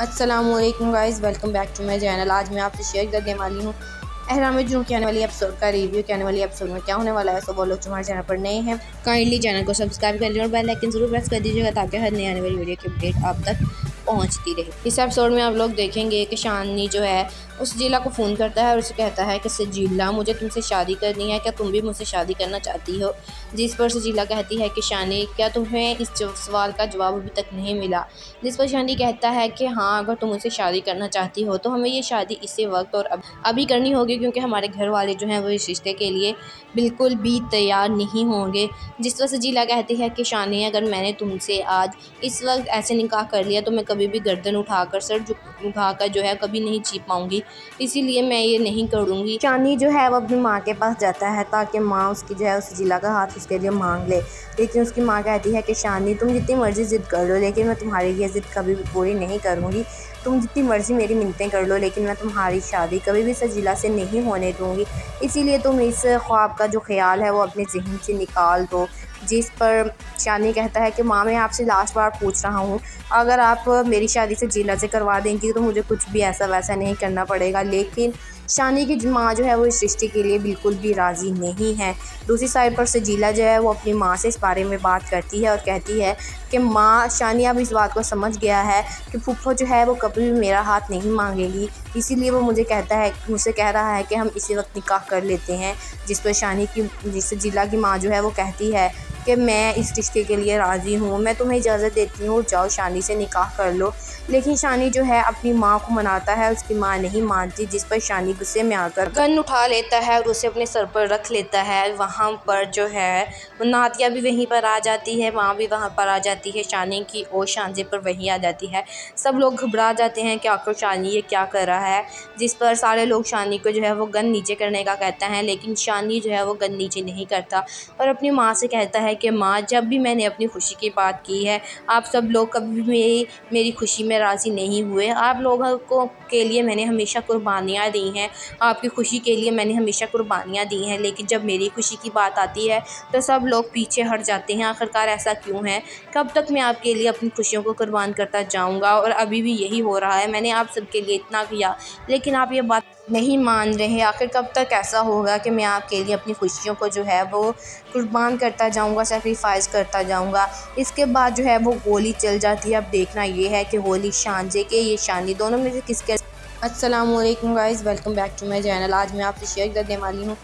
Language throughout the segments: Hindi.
अस्सलामुअलैकुम guys, welcome back to my channel. आज मैं आपसे शेयर करने वाली हूँ अहराम जुनून के आने वाली एपिसोड का रिव्यू के आने वाली एपिसोड में क्या होने वाला है। सो वो लोग जो हमारे चैनल पर नए हैं काइंडली चैनल को सब्सक्राइब कर लीजिए और बेल आइकन जरूर प्रेस कर दीजिएगा ताकि हर नई आने वाली वीडियो की अपडेट आप तक पहुंचती रहे। इस एपिसोड में आप लोग देखेंगे कि शानी जो है उस जिला को फ़ोन करता है और उसे कहता है कि सजीला, मुझे तुमसे शादी करनी है, क्या तुम भी मुझसे शादी करना चाहती हो। जिस पर सजीला कहती है कि शानी, क्या तुम्हें इस सवाल का जवाब अभी तक नहीं मिला। जिस पर शानी कहता है कि हाँ, अगर तुम मुझसे शादी करना चाहती हो तो हमें ये शादी इसी वक्त और अभी करनी होगी, क्योंकि हमारे घर वाले जो हैं वो इस रिश्ते के लिए बिल्कुल भी तैयार नहीं होंगे। जिस पर सजीला कहती है कि शानी, अगर मैंने तुमसे आज इस वक्त ऐसे निकाह कर लिया तो मैं कभी भी गर्दन उठाकर उठाकर जो है कभी नहीं जी पाऊंगी, इसीलिए मैं ये नहीं करूँगी। शानी जो है वो अपनी माँ के पास जाता है ताकि माँ उसकी जो है उस जिला का हाथ उसके लिए मांग ले, लेकिन उसकी माँ कहती है कि शानी, तुम जितनी मर्ज़ी ज़िद कर लो लेकिन मैं तुम्हारी ये ज़िद कभी भी पूरी नहीं करूँगी। तुम जितनी मर्ज़ी मेरी मिन्नतें कर लो लेकिन मैं तुम्हारी शादी कभी भी सजीला से नहीं होने दूँगी, इसीलिए तुम इस ख्वाब का जो ख्याल है वो अपने ज़हन से निकाल दो। जिस पर शानी कहता है कि माँ, मैं आपसे लास्ट बार पूछ रहा हूँ, अगर आप मेरी शादी से जिला से करवा देंगी तो मुझे कुछ भी ऐसा वैसा नहीं करना पड़ेगा। लेकिन शानी की माँ जो है वो इस रिश्ते के लिए बिल्कुल भी राज़ी नहीं है। दूसरी साइड पर सजीला जो है वो अपनी माँ से इस बारे में बात करती है और कहती है कि माँ, शानी अब इस बात को समझ गया है कि फूफो जो है वो कभी भी मेरा हाथ नहीं मांगेगी, इसीलिए वो मुझसे कह रहा है कि हम इसी वक्त निकाह कर लेते हैं। जिस पर सजीला की माँ जो है वो कहती है कि मैं इस रिश्ते के लिए राज़ी हूँ, मैं तुम्हें इजाज़त देती हूँ, जाओ शानी से निकाह कर लो। लेकिन शानी जो है अपनी माँ को मनाता है, उसकी माँ नहीं मानती। जिस पर शानी गुस्से में आकर गन उठा लेता है और उसे अपने सर पर रख लेता है। वहाँ पर जो है नादिया भी वहीं पर आ जाती है, माँ भी वहाँ पर आ जाती है, शानी की और शांजे पर वहीं आ जाती है। सब लोग घबरा जाते हैं कि आखिर शानी ये क्या कर रहा है। जिस पर सारे लोग शानी को जो है वो गन नीचे करने का कहता है, लेकिन शानी जो है वो गन नीचे नहीं करता और अपनी माँ से कहता है कि माँ, जब भी मैंने अपनी खुशी की बात की है, आप सब लोग कभी भी मेरी खुशी में राज़ी नहीं हुए। आप लोगों को के लिए मैंने हमेशा कुर्बानियाँ दी हैं, आपकी खुशी के लिए मैंने हमेशा कुर्बानियाँ दी हैं, लेकिन जब मेरी खुशी की बात आती है तो सब लोग पीछे हट जाते हैं। आखिरकार ऐसा क्यों है? कब तक मैं आपके लिए अपनी खुशियों को कुर्बान करता जाऊँगा? और अभी भी यही हो रहा है। मैंने आप सबके लिए इतना किया लेकिन आप ये बात नहीं मान रहे। आखिर कब तक ऐसा होगा कि मैं आपके लिए अपनी खुशियों को जो है वो कुर्बान करता जाऊंगा, सेक्रीफाइस करता जाऊंगा। इसके बाद जो है वो गोली चल जाती है। अब देखना ये है कि गोली शांजे के ये शानी दोनों में से किसके। अस्सलामुअलैकुम guys, welcome back to my channel. आज मैं आपसे शेयर करने वाली हूँ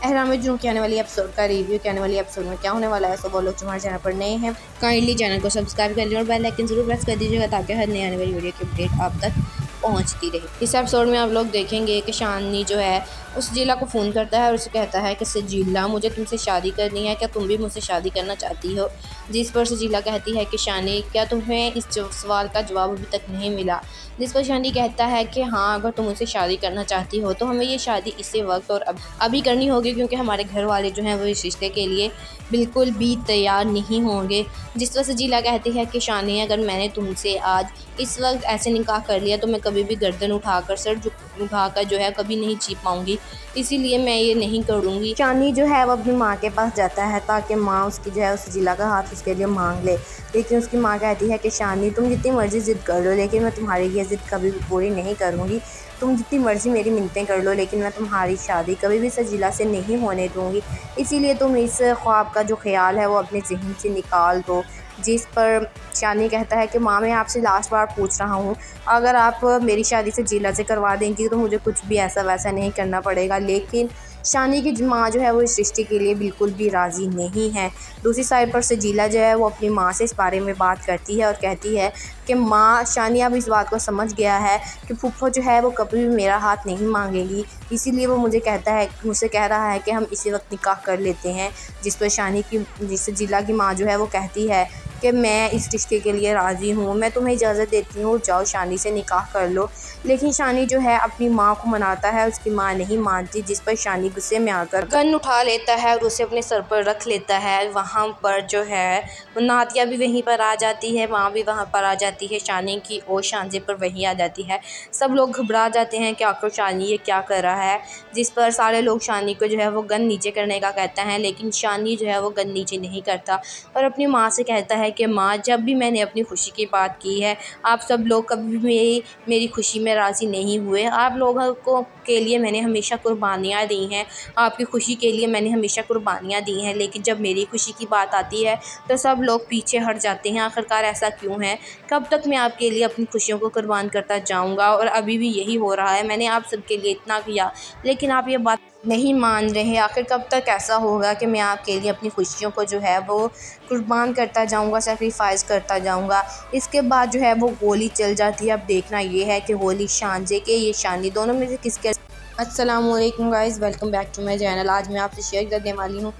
अहराम जुनून के आने वाली एपिसोड का रिव्यू के आने वाली एपिसोड में क्या होने वाला है। सो वो लोग जो हमारे चैनल पर नए हैं काइंडली चैनल को सब्सक्राइब कर लीजिए और बेल आइकन जरूर प्रेस कर दीजिएगा ताकि हर नई आने वाली वीडियो की अपडेट आप तक पहुंचती रहे। इस एपिसोड में आप लोग देखेंगे कि शानी जो है उस जिला को फ़ोन करता है और उसे कहता है कि सजीला, मुझे तुमसे शादी करनी है, क्या तुम भी मुझसे शादी करना चाहती हो। जिस पर सजीला कहती है कि शानी, क्या तुम्हें इस सवाल का जवाब अभी तक नहीं मिला। जिस पर शानी कहता है कि हाँ, अगर तुम मुझसे शादी करना चाहती हो तो हमें ये शादी इसी वक्त और अभी करनी होगी, क्योंकि हमारे घर वाले जो हैं वो इस रिश्ते के लिए बिल्कुल भी तैयार नहीं होंगे। जिस पर सजीला कहती है कि शानी, अगर मैंने तुमसे आज इस वक्त ऐसे निकाह कर लिया तो मैं कभी भी गर्दन उठाकर जो है कभी नहीं जी पाऊंगी, इसीलिए मैं ये नहीं करूँगी। शानी जो है वो अपनी माँ के पास जाता है ताकि माँ उसकी जो है उस जिला का हाथ उसके लिए मांग ले, लेकिन उसकी माँ कहती है कि शानी, तुम जितनी मर्ज़ी ज़िद कर लो लेकिन मैं तुम्हारी ये ज़िद कभी भी पूरी नहीं करूँगी। तुम जितनी मर्ज़ी मेरी मिन्नतें कर लो लेकिन मैं तुम्हारी शादी कभी भी सजीला से नहीं होने दूँगी, इसीलिए तुम इस ख्वाब का जो ख्याल है वो अपने ज़हन से निकाल दो। जिस पर शानी कहता है कि माँ, मैं आपसे लास्ट बार पूछ रहा हूँ, अगर आप मेरी शादी से जिला से करवा देंगी तो मुझे कुछ भी ऐसा वैसा नहीं करना पड़ेगा। लेकिन शानी की माँ जो है वो इस रिश्ते के लिए बिल्कुल भी राज़ी नहीं है। दूसरी साइड पर सजीला जो है वो अपनी माँ से इस बारे में बात करती है और कहती है कि माँ, शानी अब इस बात को समझ गया है कि फूफो जो है वो कभी भी मेरा हाथ नहीं मांगेगी, इसीलिए वो मुझसे कह रहा है कि हम इसी वक्त निकाह कर लेते हैं। जिस पर सजीला की माँ जो है वो कहती है कि मैं इस रिश्ते के लिए राज़ी हूँ, मैं तुम्हें इजाज़त देती हूँ, जाओ शानी से निकाह कर लो। लेकिन शानी जो है अपनी माँ को मनाता है, उसकी माँ नहीं मानती। जिस पर शानी गुस्से में आकर गन उठा लेता है और उसे अपने सर पर रख लेता है। वहाँ पर जो है नादिया भी वहीं पर आ जाती है, माँ भी वहाँ पर आ जाती जाती है शानी की और शानजे पर वही आ जाती है। सब लोग घबरा जाते हैं कि आखिर शानी ये क्या कर रहा है, जिस पर सारे लोग शानी को जो है वो गन नीचे करने का कहता है, लेकिन शानी जो है वो गन नीचे नहीं करता और अपनी माँ से कहता है कि माँ, जब भी मैंने अपनी खुशी की बात की है, आप सब लोग कभी भी मेरी खुशी में राज़ी नहीं हुए। आप लोगों को के लिए मैंने हमेशा कुर्बानियाँ दी हैं, आपकी खुशी के लिए मैंने हमेशा कुर्बानियाँ दी हैं, लेकिन जब मेरी खुशी की बात आती है तो सब लोग पीछे हट जाते हैं। आखिरकार ऐसा क्यों है? कब तक मैं आपके लिए अपनी खुशियों को कुर्बान करता जाऊँगा और अभी भी यही हो रहा है। मैंने आप सबके लिए इतना किया, लेकिन आप ये बात नहीं मान रहे। आखिर कब तक ऐसा होगा कि मैं आपके लिए अपनी खुशियों को जो है वो कुर्बान करता जाऊँगा, सैक्रिफाइस करता जाऊँगा। इसके बाद जो है वो गोली चल जाती है। अब देखना ये है कि गोली शानजे के ये शानी दोनों में से किसके। अस्सलामुअलैकुम guys, welcome back to my channel. आज मैं आपसे शेयर करने वाली हूँ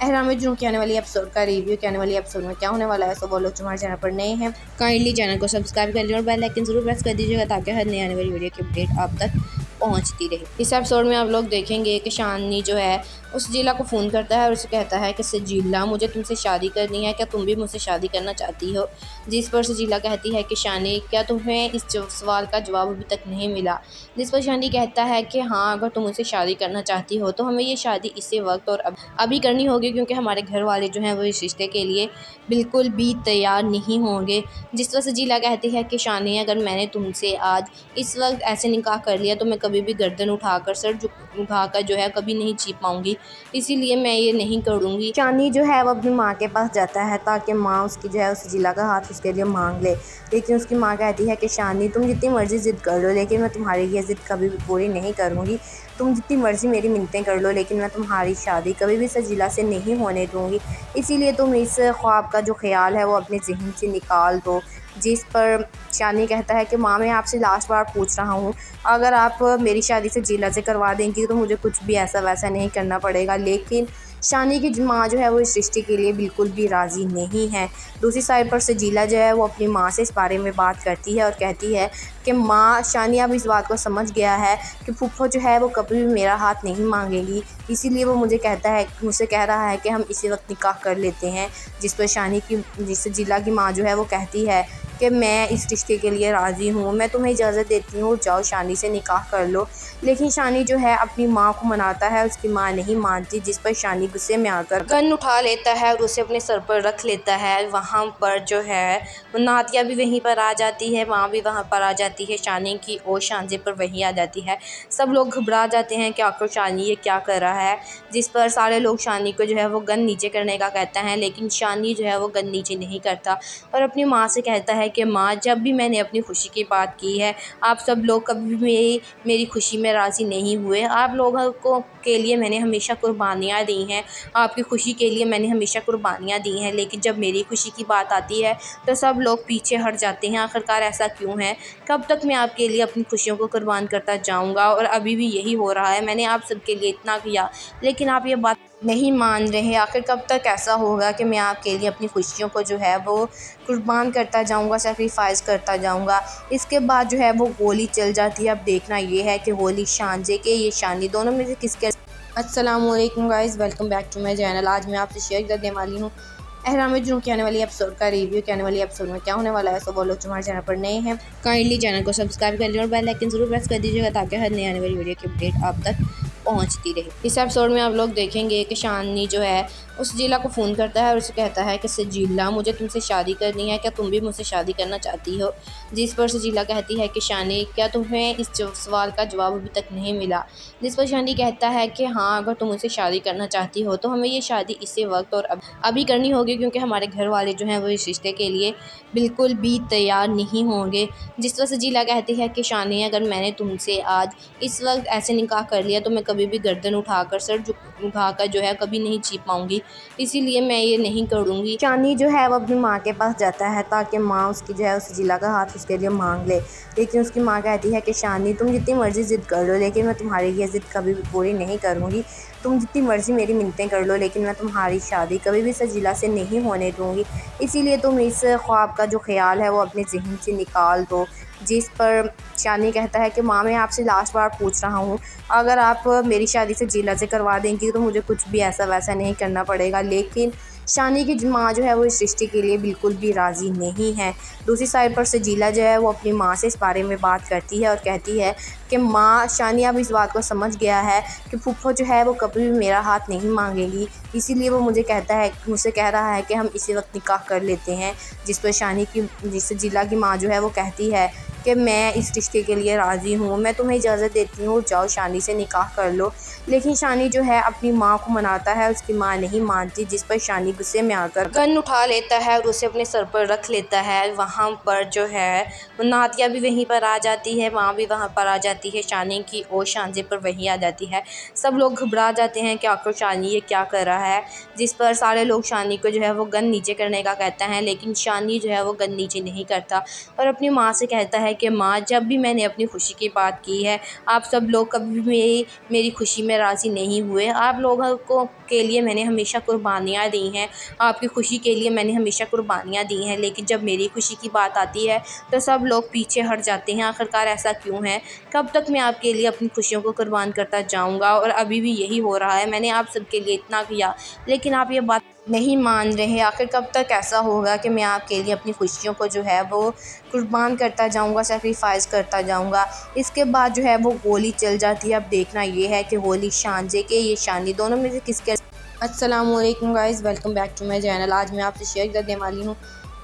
एहराम जुनून के आने वाली एपिसोड का रिव्यू के आने वाली एपिसोड में क्या होने वाला है। सो वो लोग हमारे चैनल पर नए हैं, काइंडली चैनल को सब्सक्राइब कर लें और बेल आइकन जरूर प्रेस कर दीजिएगा ताकि हर नई आने वाली वीडियो की अपडेट आप तक पहुंचती रहे। इस एपिसोड में आप लोग देखेंगे कि शानी जो है उस जिला को फ़ोन करता है और उसे कहता है कि सजीला, मुझे तुमसे शादी करनी है, क्या तुम भी मुझसे शादी करना चाहती हो? जिस पर सजीला कहती है कि शानी, क्या तुम्हें इस सवाल का जवाब अभी तक नहीं मिला? जिस पर शानी कहता है कि हाँ, अगर तुम मुझसे शादी करना चाहती हो तो हमें ये शादी इसी वक्त और अभी करनी होगी, क्योंकि हमारे घर वाले जो हैं वो इस रिश्ते के लिए बिल्कुल भी तैयार नहीं होंगे। जिस पर सजीला कहती है कि शानी, अगर मैंने तुमसे आज इस वक्त ऐसे निकाह कर लिया तो मैं कभी भी गर्दन उठाकर उठाकर जो है कभी नहीं जी पाऊंगी, इसीलिए मैं ये नहीं करूँगी। शानी जो है वो अपनी माँ के पास जाता है ताकि माँ उसकी जो है उस जिला का हाथ उसके लिए मांग ले, लेकिन उसकी माँ कहती है कि शानी, तुम जितनी मर्ज़ी ज़िद कर लो, लेकिन मैं तुम्हारी ये ज़िद कभी भी पूरी नहीं करूँगी। तुम जितनी मर्ज़ी मेरी मिन्नतें कर लो, लेकिन मैं तुम्हारी शादी कभी भी सजीला से नहीं होने दूँगी। इसीलिए तुम इस ख्वाब का जो ख्याल है वो अपने ज़हन से निकाल दो। जिस पर शानी कहता है कि माँ, मैं आपसे लास्ट बार पूछ रहा हूँ, अगर आप मेरी शादी से जिला से करवा देंगी तो मुझे कुछ भी ऐसा वैसा नहीं करना पड़ेगा। लेकिन शानी की माँ जो है वो इस रिश्ते के लिए बिल्कुल भी राज़ी नहीं है। दूसरी साइड पर सजीला जो है वो अपनी माँ से इस बारे में बात करती है और कहती है कि माँ, शानी अब इस बात को समझ गया है कि फूफो जो है वो कभी भी मेरा हाथ नहीं मांगेगी, इसीलिए वो मुझसे कह रहा है कि हम इसी वक्त निकाह कर लेते हैं। जिस पर सजीला की माँ जो है वो कहती है कि मैं इस रिश्ते के लिए राज़ी हूँ, मैं तुम्हें इजाज़त देती हूँ, जाओ शानी से निकाह कर लो। लेकिन शानी जो है अपनी माँ को मनाता है, उसकी माँ नहीं मानती, जिस पर शानी गुस्से में आकर गन उठा लेता है और उसे अपने सर पर रख लेता है। वहाँ पर जो है नादिया भी वहीं पर आ जाती है, माँ भी वहाँ पर आ जाती है, शानी की और शानजे पर वहीं आ जाती है। सब लोग घबरा जाते हैं कि आखिर शानी ये क्या कर रहा है, जिस पर सारे लोग शानी को जो है वो गन नीचे करने का कहता है, लेकिन शानी जो है वो गन नीचे नहीं करता और अपनी माँ से कहता है कि माँ, जब भी मैंने अपनी खुशी की बात की है, आप सब लोग कभी भी मेरी खुशी में राज़ी नहीं हुए। आप लोगों को के लिए मैंने हमेशा कुर्बानियाँ दी हैं, आपकी खुशी के लिए मैंने हमेशा कुर्बानियाँ दी हैं, लेकिन जब मेरी खुशी की बात आती है तो सब लोग पीछे हट जाते हैं। आखिरकार ऐसा क्यों है? कब तक मैं आपके लिए अपनी खुशियों को कुर्बान करता जाऊँगा और अभी भी यही हो रहा है। मैंने आप सबके लिए इतना किया, लेकिन आप ये बात नहीं मान रहे। आखिर कब तक ऐसा होगा कि मैं आपके लिए अपनी खुशियों को जो है वो कुर्बान करता जाऊँगा, सैक्रिफाइस करता जाऊँगा। इसके बाद जो है वो गोली चल जाती है। अब देखना ये है कि गोली शानजे के ये शानी दोनों में से किसके। अस्सलामुअलैकुम guys, welcome back to my channel. आज मैं आपसे शेयर करने वाली हूँ एहराम जुनून के आने वाली एपिसोड का रिव्यू के आने वाली एपिसोड में क्या होने वाला है। सो वो लोग हमारे चैनल पर नए हैं, काइंडली चैनल को सब्सक्राइब कर लें और बेल आइकन जरूर प्रेस कर दीजिएगा ताकि हर नई आने वाली वीडियो की अपडेट आप तक पहुंचती रहे। इस एपिसोड में आप लोग देखेंगे कि शानी जो है उस जिला को फ़ोन करता है और उसे कहता है कि सजीला, मुझे तुमसे शादी करनी है, क्या तुम भी मुझसे शादी करना चाहती हो? जिस पर सजीला कहती है कि शानी, क्या तुम्हें इस सवाल का जवाब अभी तक नहीं मिला? जिस पर शानी कहता है कि हाँ, अगर तुम मुझसे शादी करना चाहती हो तो हमें ये शादी इसी वक्त और अभी करनी होगी, क्योंकि हमारे घर वाले जो हैं वो इस रिश्ते के लिए बिल्कुल भी तैयार नहीं होंगे। जिस पर सजीला कहती है कि शानी, अगर मैंने तुमसे आज इस वक्त ऐसे निकाह कर लिया तो मैं कभी भी गर्दन उठाकर जो है कभी नहीं जी पाऊंगी, इसीलिए मैं ये नहीं करूँगी। शानी जो है वो अपनी माँ के पास जाता है ताकि माँ उसकी जो है उस जिला का हाथ उसके लिए मांग ले, लेकिन उसकी माँ कहती है कि शानी, तुम जितनी मर्ज़ी ज़िद कर लो, लेकिन मैं तुम्हारी ये ज़िद कभी भी पूरी नहीं करूँगी। तुम जितनी मर्ज़ी मेरी मिन्नतें कर लो, लेकिन मैं तुम्हारी शादी कभी भी सजीला से नहीं होने दूँगी। इसीलिए तुम इस ख्वाब का जो ख्याल है वो अपने ज़हन से निकाल दो। जिस पर शानी कहता है कि माँ, मैं आपसे लास्ट बार पूछ रहा हूँ, अगर आप मेरी शादी से जिला से करवा देंगी तो मुझे कुछ भी ऐसा वैसा नहीं करना पड़ेगा। लेकिन शानी की माँ जो है वो इस रिश्ते के लिए बिल्कुल भी राज़ी नहीं है। दूसरी साइड पर सजीला जो है वो अपनी माँ से इस बारे में बात करती है और कहती है कि माँ, शानी अब इस बात को समझ गया है कि फूफो जो है वो कभी भी मेरा हाथ नहीं मांगेगी, इसीलिए वो मुझसे कह रहा है कि हम इसी वक्त निकाह कर लेते हैं। जिस पर सजीला की माँ जो है वो कहती है कि मैं इस रिश्ते के लिए राज़ी हूँ, मैं तुम्हें इजाज़त देती हूँ, जाओ शानी से निकाह कर लो। लेकिन शानी जो है अपनी माँ को मनाता है, उसकी माँ नहीं मानती, जिस पर शानी गुस्से में आकर गन उठा लेता है और उसे अपने सर पर रख लेता है। वहाँ पर जो है नादिया भी वहीं पर आ जाती है, माँ भी वहाँ पर आ जाती है, शानी की और शानजे पर वहीं आ जाती है। सब लोग घबरा जाते हैं कि आखिर शानी ये क्या कर रहा है, जिस पर सारे लोग शानी को जो है वो गन नीचे करने का कहता है, लेकिन शानी जो है वो गन नीचे नहीं करता और अपनी माँ से कहता है कि माँ, जब भी मैंने अपनी खुशी की बात की है, आप सब लोग कभी भी मेरी खुशी में राज़ी नहीं हुए। आप लोगों को के लिए मैंने हमेशा कुर्बानियाँ दी हैं, आपकी खुशी के लिए मैंने हमेशा कुर्बानियाँ दी हैं, लेकिन जब मेरी खुशी की बात आती है तो सब लोग पीछे हट जाते हैं। आखिरकार ऐसा क्यों है? कब तक मैं आपके लिए अपनी खुशियों को कुर्बान करता जाऊँगा? और अभी भी यही हो रहा है। मैंने आप सबके लिए इतना किया, लेकिन आप ये बात नहीं मान रहे। आखिर कब तक ऐसा होगा कि मैं आपके लिए अपनी खुशियों को जो है वो कुर्बान करता जाऊंगा, सेक्रीफाइस करता जाऊंगा। इसके बाद जो है वो गोली चल जाती है। अब देखना ये है कि गोली शानजे के ये शानी दोनों में से किसके। अस्सलामुअलैकुम guys, welcome back to my channel. आज मैं आपसे शेयर करने वाली हूँ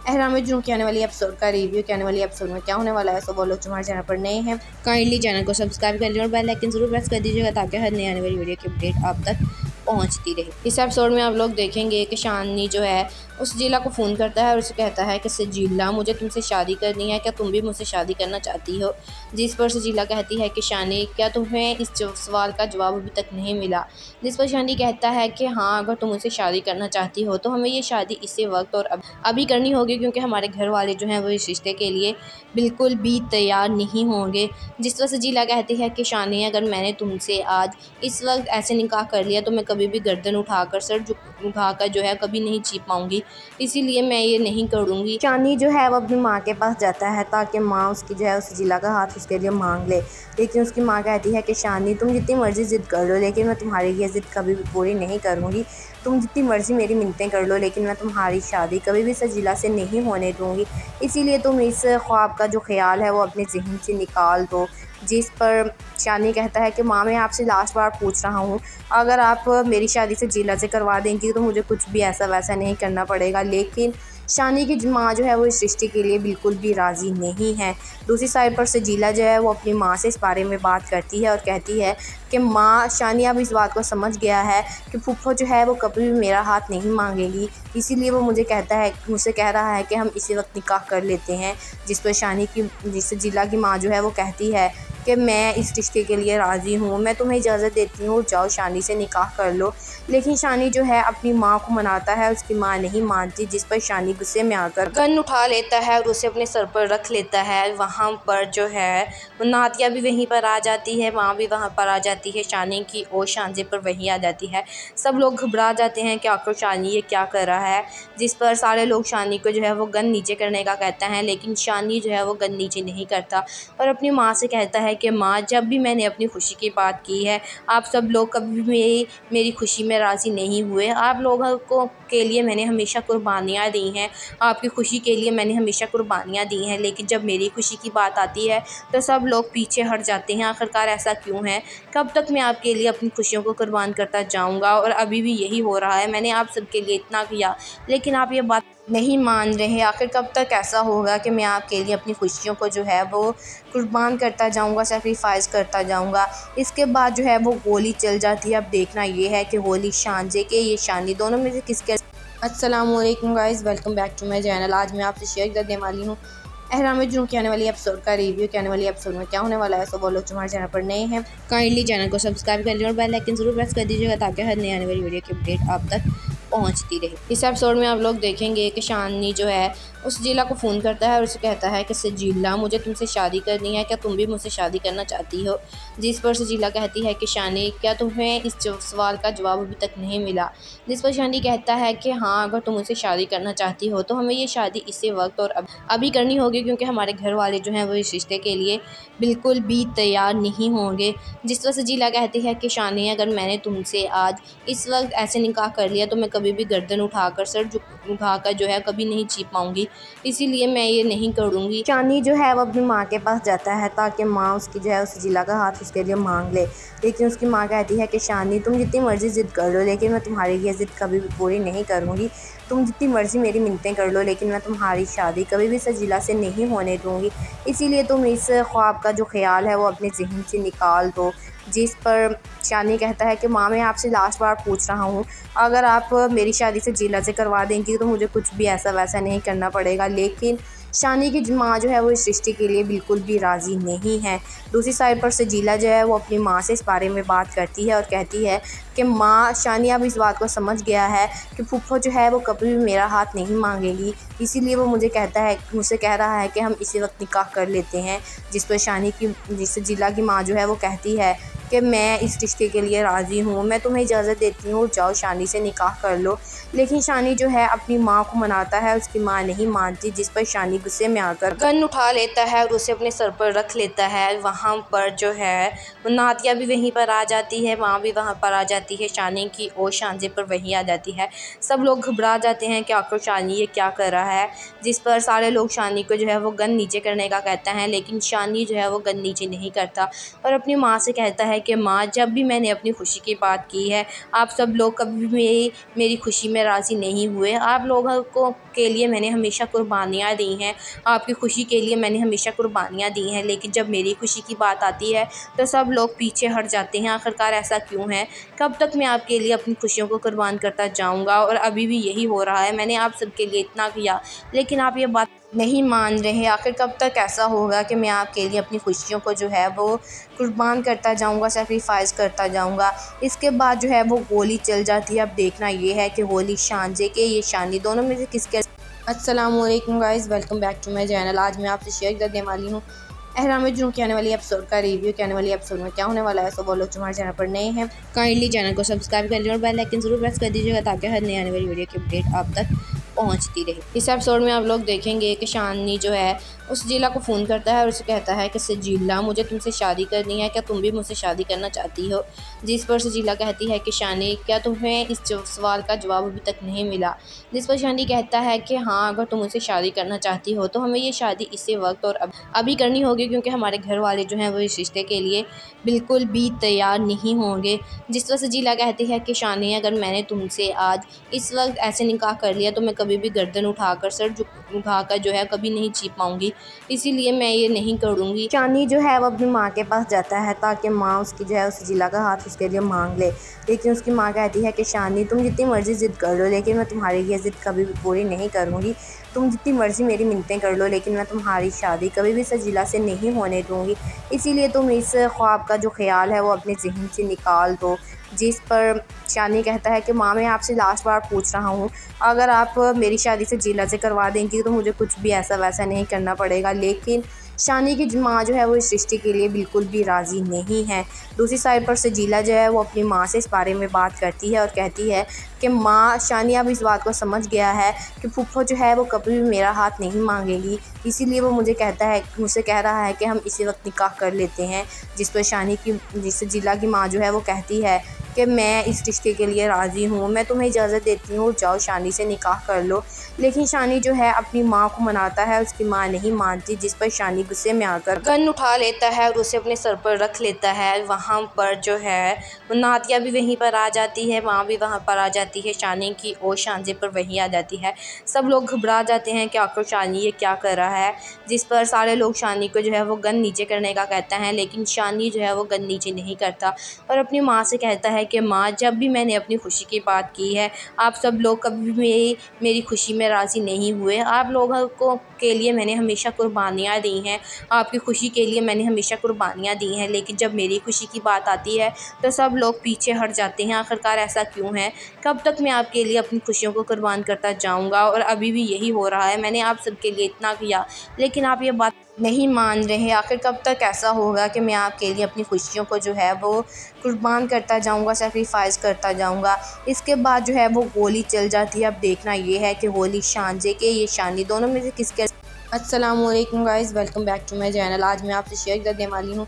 एहराम जुनून के आने वाली एपिसोड का रिव्यू के आने वाली एपिसोड में क्या होने वाला है। सो वो लोग हमारे चैनल पर नए हैं, काइंडली चैनल को सब्सक्राइब कर लीजिए और बेल आइकन जरूर प्रेस कर दीजिएगा ताकि हर नई आने वाली वीडियो की अपडेट आप तक पहुंचती रहे। इस एपिसोड में आप लोग देखेंगे कि शानी जो है उस सजीला को फ़ोन करता है और उसे कहता है कि सजीला, मुझे तुमसे शादी करनी है, क्या तुम भी मुझसे शादी करना चाहती हो? जिस पर सजीला कहती है कि शानी, क्या तुम्हें इस सवाल का जवाब अभी तक नहीं मिला? जिस पर शानी कहता है कि हाँ, अगर तुम मुझसे शादी करना चाहती हो तो हमें ये शादी इसी वक्त और अभी करनी होगी, क्योंकि हमारे घर वाले जो हैं वो इस रिश्ते के लिए बिल्कुल भी तैयार नहीं होंगे। जिस पर सजीला कहती है कि शानी, अगर मैंने तुमसे आज इस वक्त ऐसे निकाह कर लिया तो मैं कभी भी गर्दन उठाकर उठाकर जो है कभी नहीं जी पाऊंगी, इसीलिए मैं ये नहीं करूँगी। शानी जो है वो अपनी माँ के पास जाता है ताकि माँ उसकी जो है उस सजीला का हाथ उसके लिए मांग ले, लेकिन उसकी माँ कहती है कि शानी, तुम जितनी मर्ज़ी ज़िद कर लो, लेकिन मैं तुम्हारी ये ज़िद कभी भी पूरी नहीं करूँगी। तुम जितनी मर्ज़ी मेरी मिन्नतें कर लो, लेकिन मैं तुम्हारी शादी कभी भी सजीला से नहीं होने दूँगी, इसीलिए तुम इस ख्वाब का जो ख्याल है वो अपने ज़हन से निकाल दो। जिस पर शानी कहता है कि माँ, मैं आपसे लास्ट बार पूछ रहा हूँ, अगर आप मेरी शादी सजीला से करवा देंगी तो मुझे कुछ भी ऐसा वैसा नहीं करना पड़ेगा। लेकिन शानी की माँ जो है वो इस रिश्ते के लिए बिल्कुल भी राज़ी नहीं है। दूसरी साइड पर सजीला जो है वो अपनी माँ से इस बारे में बात करती है और कहती है कि माँ, शानी अब इस बात को समझ गया है कि फूफो जो है वो कभी भी मेरा हाथ नहीं मांगेगी, इसीलिए वो मुझसे कह रहा है कि हम इसी वक्त निकाह कर लेते हैं। जिस पर सजीला की माँ जो है वो कहती है कि मैं इस रिश्ते के लिए राज़ी हूँ, मैं तुम्हें इजाज़त देती हूँ, जाओ शानी से निकाह कर लो। लेकिन शानी जो है अपनी माँ को मनाता है, उसकी माँ नहीं मानती, जिस पर शानी गुस्से में आकर गन उठा लेता है और उसे अपने सर पर रख लेता है। वहाँ पर जो है नादिया भी वहीं पर आ जाती है, माँ भी वहाँ पर आ जाती है, शानी की और शानजे पर वहीं आ जाती है। सब लोग घबरा जाते हैं कि आखिर शानी ये क्या कर रहा है, जिस पर सारे लोग शानी को जो है वो गन नीचे करने का कहता है, लेकिन शानी जो है वो गन नीचे नहीं करता और अपनी माँ से कहता है कि माँ, जब भी मैंने अपनी खुशी की बात की है, आप सब लोग कभी भी मेरी खुशी में राज़ी नहीं हुए। आप लोगों के लिए मैंने हमेशा कुर्बानियाँ दी हैं, आपकी खुशी के लिए मैंने हमेशा कुर्बानियाँ दी हैं, लेकिन जब मेरी खुशी की बात आती है तो सब लोग पीछे हट जाते हैं। आखिरकार ऐसा क्यों है? कब तक मैं आपके लिए अपनी खुशियों को कुर्बान करता जाऊँगा और अभी भी यही हो रहा है। मैंने आप सबके लिए इतना किया, लेकिन आप ये बात नहीं मान रहे। आखिर कब तक ऐसा होगा कि मैं आपके लिए अपनी खुशियों को जो है वो कुर्बान करता जाऊंगा, सेक्रीफाइस करता जाऊंगा। इसके बाद जो है वो गोली चल जाती है। अब देखना ये है कि गोली शानजे के ये शानी दोनों में से किसके। अस्सलामुअलैकुम guys, welcome back to my channel. आज मैं आपसे शेयर करने वाली हूँ एहराम जुनून के आने वाली एपिसोड का रिव्यू के आने वाली एपिसोड में क्या होने वाला है। सो वो लोग हमारे चैनल पर नए हैं, काइंडली चैनल को सब्सक्राइब कर लीजिए और बेल आइकन जरूर प्रेस कर दीजिएगा ताकि हर नई आने वाली वीडियो की अपडेट आप तक पहुंचती रहे। इस एपिसोड में आप लोग देखेंगे कि शानी जो है उस सजीला को फ़ोन करता है और उसे कहता है कि सजीला, मुझे तुमसे शादी करनी है, क्या तुम भी मुझसे शादी करना चाहती हो? जिस पर सजीला कहती है कि शानी, क्या तुम्हें इस सवाल का जवाब अभी तक नहीं मिला? जिस पर शानी कहता है कि हाँ, अगर तुम मुझसे शादी करना चाहती हो तो हमें ये शादी इसी वक्त और अभी करनी होगी, क्योंकि हमारे घर वाले जो हैं वो इस रिश्ते के लिए बिल्कुल भी तैयार नहीं होंगे। जिस पर सजीला कहती है कि शानी, अगर मैंने तुमसे आज इस वक्त ऐसे निकाह कर लिया तो मैं कभी भी गर्दन उठाकर उठाकर जो है कभी नहीं जी पाऊँगी, इसीलिए मैं ये नहीं करूँगी। शानी जो है वो अपनी माँ के पास जाता है ताकि माँ उसकी जो है उस जिला का हाथ उसके लिए मांग ले, लेकिन उसकी माँ कहती है कि शानी तुम जितनी मर्ज़ी ज़िद कर लो, लेकिन मैं तुम्हारी ये ज़िद कभी भी पूरी नहीं करूँगी। तुम जितनी मर्ज़ी मेरी मिन्नतें कर लो, लेकिन मैं तुम्हारी शादी कभी भी सजीला से नहीं होने दूँगी। इसीलिए तुम इस ख्वाब का जो ख़्याल है वो अपने ज़हन से निकाल दो। जिस पर शानी कहता है कि माँ, मैं आपसे लास्ट बार पूछ रहा हूँ, अगर आप मेरी शादी सजीला से करवा देंगी तो मुझे कुछ भी ऐसा वैसा नहीं करना पड़ेगा। लेकिन शानी की माँ जो है वो इस रिश्ते के लिए बिल्कुल भी राज़ी नहीं है। दूसरी साइड पर सजीला जो है वो अपनी माँ से इस बारे में बात करती है और कहती है कि माँ, शानी अब इस बात को समझ गया है कि फूफो जो है वो कभी भी मेरा हाथ नहीं मांगेगी, इसीलिए वो मुझसे कह रहा है कि हम इसी वक्त निकाह कर लेते हैं। जिस पर सजीला की माँ जो है वो कहती है कि मैं इस रिश्ते के लिए राज़ी हूँ, मैं तुम्हें इजाज़त देती हूँ, जाओ शानी से निकाह कर लो। लेकिन शानी जो है अपनी माँ को मनाता है, उसकी माँ नहीं मानती, जिस पर शानी गुस्से में आकर गन उठा लेता है और उसे अपने सर पर रख लेता है। वहाँ पर जो है नादिया भी वहीं पर आ जाती है, माँ भी वहाँ पर आ जाती है, शानी की और शानजे पर वहीं आ जाती है। सब लोग घबरा जाते हैं कि आखिर शानी ये क्या कर रहा है, जिस पर सारे लोग शानी को जो है वो गन नीचे करने का कहता है, लेकिन शानी जो है वो गन नीचे नहीं करता और अपनी माँ से कहता है कि माँ, जब भी मैंने अपनी खुशी की बात की है, आप सब लोग कभी भी मेरी खुशी में राज़ी नहीं हुए। आप लोगों को के लिए मैंने हमेशा कुर्बानियाँ दी हैं, आपकी खुशी के लिए मैंने हमेशा कुर्बानियाँ दी हैं, लेकिन जब मेरी खुशी की बात आती है तो सब लोग पीछे हट जाते हैं। आखिरकार ऐसा क्यों है? कब तक मैं आपके लिए अपनी खुशियों को कुर्बान करता जाऊँगा? और अभी भी यही हो रहा है। मैंने आप सबके लिए इतना किया, लेकिन आप ये बात नहीं मान रहे। आखिर कब तक ऐसा होगा कि मैं आपके लिए अपनी खुशियों को जो है वो कुर्बान करता जाऊंगा, सेक्रीफाइस करता जाऊंगा। इसके बाद जो है वो गोली चल जाती है। अब देखना ये है कि गोली शानजे के ये शानी दोनों में से किसके। अस्सलामुअलैकुम guys, welcome back to my channel. आज मैं आपसे शेयर करने वाली हूँ एहराम जुनून के आने वाली एपिसोड का रिव्यू। के आने वाली एपिसोड में क्या होने वाला है। सो वो लोग हमारे चैनल पर नए हैं, काइंडली चैनल को सब्सक्राइब कर लीजिए और बेल आइकन जरूर प्रेस कर दीजिएगा ताकि हर नई आने वाली वीडियो की अपडेट आप तक पहुंचती रहे। इस एपिसोड में आप लोग देखेंगे कि शानी जो है उस सजीला को फ़ोन करता है और उसे कहता है कि सजीला, मुझे तुमसे शादी करनी है, क्या तुम भी मुझसे शादी करना चाहती हो? जिस पर सजीला कहती है कि शानी, क्या तुम्हें इस सवाल का जवाब अभी तक नहीं मिला? जिस पर शानी कहता है कि हाँ, अगर तुम मुझसे शादी करना चाहती हो तो हमें ये शादी इसी वक्त और अभी करनी होगी, क्योंकि हमारे घर वाले जो हैं वो इस रिश्ते के लिए बिल्कुल भी तैयार नहीं होंगे। जिस पर सजीला कहती है कि शानी, अगर मैंने तुमसे आज इस वक्त ऐसे निकाह कर लिया तो मैं कभी भी गर्दन उठाकर जो है कभी नहीं जी पाऊँगी, इसीलिए मैं ये नहीं करूँगी। शानी जो है वो अपनी माँ के पास जाता है ताकि माँ उसकी जो है उस जिला का हाथ उसके लिए मांग ले, लेकिन उसकी माँ कहती है कि शानी तुम जितनी मर्ज़ी ज़िद कर लो, लेकिन मैं तुम्हारी ये ज़िद कभी भी पूरी नहीं करूँगी। तुम जितनी मर्ज़ी मेरी मिन्नतें कर लो, लेकिन मैं तुम्हारी शादी कभी भी सजीला से नहीं होने दूँगी। इसीलिए तुम इस ख्वाब का जो ख़्याल है वो अपने ज़हन से निकाल दो। जिस पर शानी कहता है कि माँ, मैं आपसे लास्ट बार पूछ रहा हूँ, अगर आप मेरी शादी सजीला से करवा देंगी तो मुझे कुछ भी ऐसा वैसा नहीं करना पड़ेगा। लेकिन शानी की माँ जो है वो इस रिश्ते के लिए बिल्कुल भी राज़ी नहीं है। दूसरी साइड पर सजीला जो है वो अपनी माँ से इस बारे में बात करती है और कहती है कि माँ, शानी अब इस बात को समझ गया है कि फूफो जो है वो कभी भी मेरा हाथ नहीं मांगेगी, इसीलिए वो मुझसे कह रहा है कि हम इसी वक्त निकाह कर लेते हैं। जिस पर सजीला की माँ जो है वो कहती है कि मैं इस रिश्ते के लिए राज़ी हूँ, मैं तुम्हें इजाज़त देती हूँ, जाओ शानी से निकाह कर लो। लेकिन शानी जो है अपनी माँ को मनाता है, उसकी माँ नहीं मानती, जिस पर शानी गुस्से में आकर गन उठा लेता है और उसे अपने सर पर रख लेता है। वहाँ पर जो है नादिया भी वहीं पर आ जाती है, माँ भी वहाँ पर आ जाती है, शानी की और शानजे पर वहीं आ जाती है। सब लोग घबरा जाते हैं कि आखिर शानी ये क्या कर रहा है, जिस पर सारे लोग शानी को जो है वो गन नीचे करने का कहता है, लेकिन शानी जो है वो गन नीचे नहीं करता और अपनी माँ से कहता है कि माँ, जब भी मैंने अपनी खुशी की बात की है, आप सब लोग कभी भी मेरी खुशी में राज़ी नहीं हुए। आप लोगों के लिए मैंने हमेशा कुर्बानियाँ दी हैं, आपकी खुशी के लिए मैंने हमेशा कुर्बानियाँ दी हैं, लेकिन जब मेरी खुशी की बात आती है तो सब लोग पीछे हट जाते हैं। आखिरकार ऐसा क्यों है? कब तक मैं आपके लिए अपनी खुशियों को कुर्बान करता जाऊँगा और अभी भी यही हो रहा है। मैंने आप सबके लिए इतना किया, लेकिन आप ये बात नहीं मान रहे। आखिर कब तक ऐसा होगा कि मैं आपके लिए अपनी खुशियों को जो है वो कुर्बान करता जाऊंगा, सेक्रीफाइस करता जाऊंगा। इसके बाद जो है वो गोली चल जाती है। अब देखना ये है कि गोली शानजे के ये शानी दोनों में से किसके। अस्सलामुअलैकुम guys, welcome back to my channel. आज मैं आपसे शेयर करने वाली हूँ